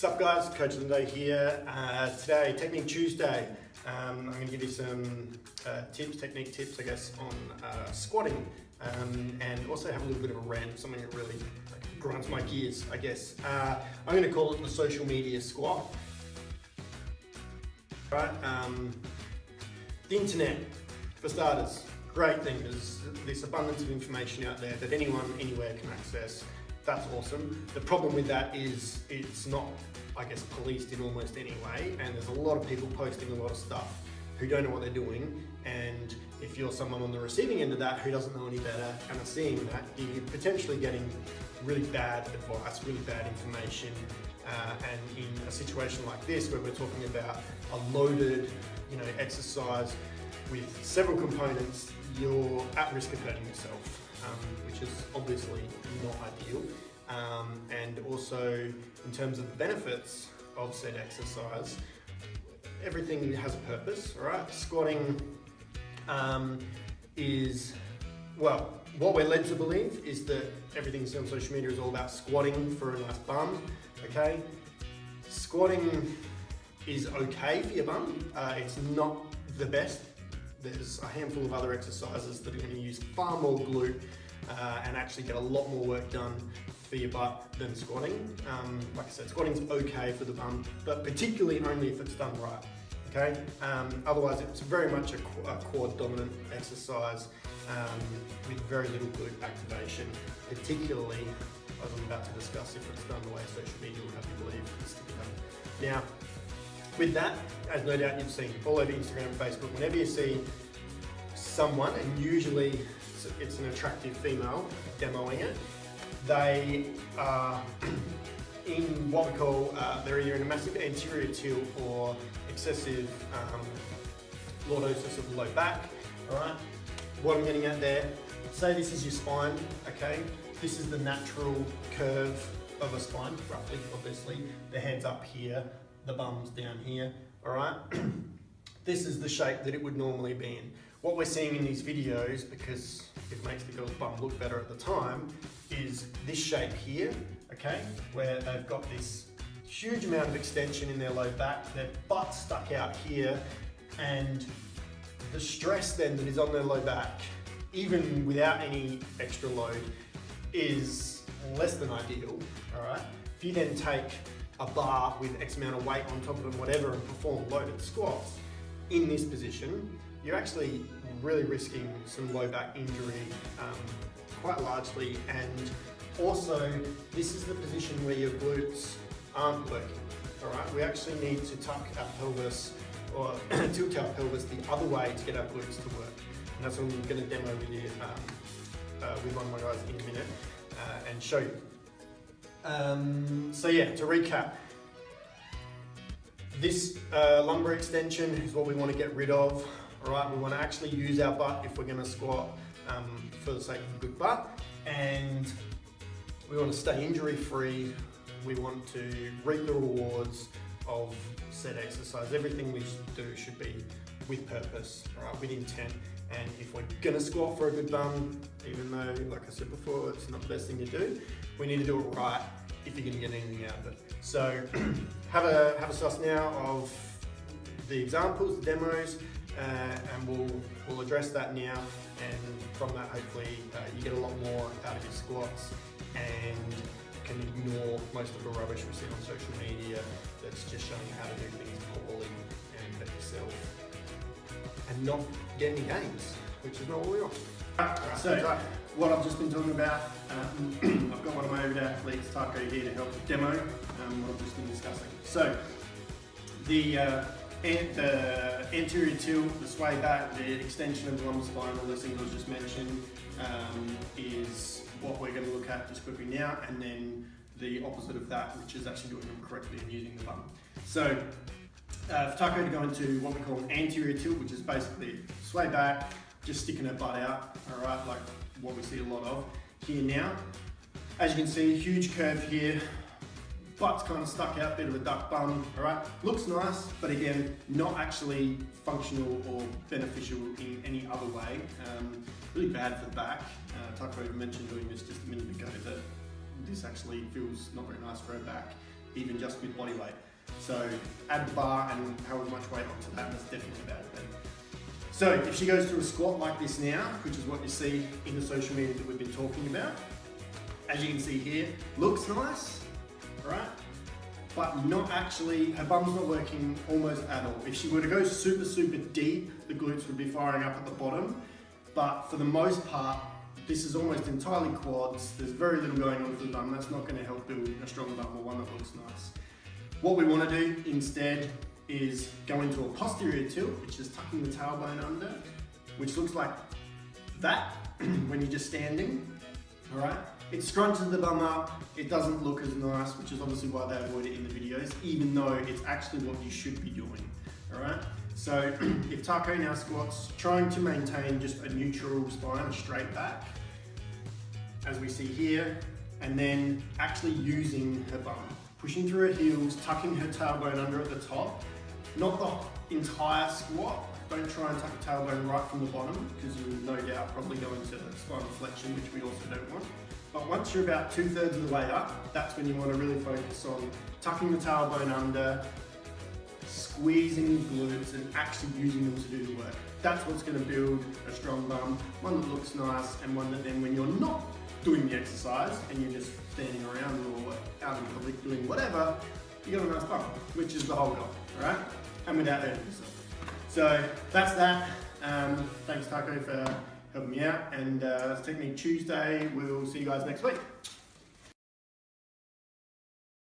What's up guys, Coach Lindo here. Today, Technique Tuesday. I'm going to give you some technique tips, I guess, on squatting, and also have a little bit of a rant, something that really grinds my gears, I guess. I'm going to call it the social media squat. Right? The internet, for starters, great thing. There's this abundance of information out there that anyone, anywhere can access. That's awesome. The problem with that is it's not, I guess, policed in almost any way, and there's a lot of people posting a lot of stuff who don't know what they're doing, and if you're someone on the receiving end of that who doesn't know any better and are seeing that, you're potentially getting really bad advice, really bad information, and in a situation like this where we're talking about a loaded, exercise with several components, you're at risk of hurting yourself. Which is obviously not ideal. And also, in terms of the benefits of said exercise, everything has a purpose, all right? Squatting is, well, what we're led to believe is that everything on social media is all about squatting for a nice bum, okay? Squatting is okay for your bum. It's not the best. There's a handful of other exercises that are going to use far more glute and actually get a lot more work done for your butt than squatting. Like I said, squatting's okay for the bum, but particularly only if it's done right, okay? Otherwise, it's very much a quad dominant exercise with very little glute activation, particularly, as I'm about to discuss, if it's done the way social media would have you believe it's to be done. Now, with that, as no doubt you've seen all over Instagram and Facebook, whenever you see someone, and usually it's an attractive female demoing it, they are in what we call, they're either in a massive anterior tilt or excessive lordosis of the low back, all right? What I'm getting at there, say this is your spine, okay? This is the natural curve of a spine, roughly, obviously. The head's up here, the bum's down here, all right? This is the shape that it would normally be in. What we're seeing in these videos, because it makes the girl's bum look better at the time, is this shape here, okay? Where they've got this huge amount of extension in their low back, their butt stuck out here, and the stress then that is on their low back, even without any extra load, is less than ideal, all right? If you then take a bar with X amount of weight on top of them, whatever, and perform loaded squats in this position, you're actually really risking some low back injury quite largely. And also, this is the position where your glutes aren't working, all right? We actually need to tuck our pelvis or tilt our pelvis the other way to get our glutes to work. And that's what I'm going to demo with you with one of my guys in a minute and show you. So yeah, to recap, this lumbar extension is what we want to get rid of. All right, we want to actually use our butt if we're going to squat for the sake of a good butt, and we want to stay injury free. We want to reap the rewards of said exercise. Everything we do should be with purpose, all right, with intent. And if we're going to squat for a good bum, even though, like I said before, it's not the best thing to do, we need to do it right if you're going to get anything out of it. So have a suss now of the examples, the demos, and we'll address that now, and from that hopefully you get a lot more out of your squats and can ignore most of the rubbish we see on social media that's just showing you how to do things poorly and hurt yourself and not get any gains, which is not what we want. Right, so what I've just been talking about, I've got one of my everyday athletes, Taco, here to help demo what I've just been discussing. So the anterior tilt, the sway back, the extension of the lumbar spine, all those things I just mentioned, is what we're going to look at just quickly now, and then the opposite of that, which is actually doing them correctly and using the bum. So for Taco to go into what we call an anterior tilt, which is basically sway back, just sticking her butt out, all right, like what we see a lot of here now. As you can see, huge curve here, butt's kind of stuck out, bit of a duck bum, all right? Looks nice, but again, not actually functional or beneficial in any other way. Really bad for the back. Taco mentioned doing this just a minute ago, that this actually feels not very nice for her back even just with body weight. So add the bar and however much weight onto that, that's definitely a bad thing. So if she goes through a squat like this now, which is what you see in the social media that we've been talking about, as you can see here, looks nice, right? But not actually, her bum's not working almost at all. If she were to go super, super deep, the glutes would be firing up at the bottom. But for the most part, this is almost entirely quads. There's very little going on for the bum. That's not going to help build a strong bum or one that looks nice. What we want to do instead is go into a posterior tilt, which is tucking the tailbone under, which looks like that when you're just standing, all right? It scrunches the bum up, it doesn't look as nice, which is obviously why they avoid it in the videos, even though it's actually what you should be doing, all right? So if Taco now squats, trying to maintain just a neutral spine, a straight back, as we see here, and then actually using her bum, pushing through her heels, tucking her tailbone under at the top, not the entire squat. Don't try and tuck the tailbone right from the bottom because you'll no doubt probably go into spinal flexion, which we also don't want. But once you're about 2/3 of the way up, that's when you want to really focus on tucking the tailbone under, squeezing the glutes and actually using them to do the work. That's what's going to build a strong bum, one that looks nice and one that then when you're not doing the exercise and you're just standing around or out in public doing whatever, you got a nice bum, which is the whole goal, all right? And without hurting yourself. So that's that. Thanks Taco for helping me out, and that's Technique Tuesday. We'll see you guys next week.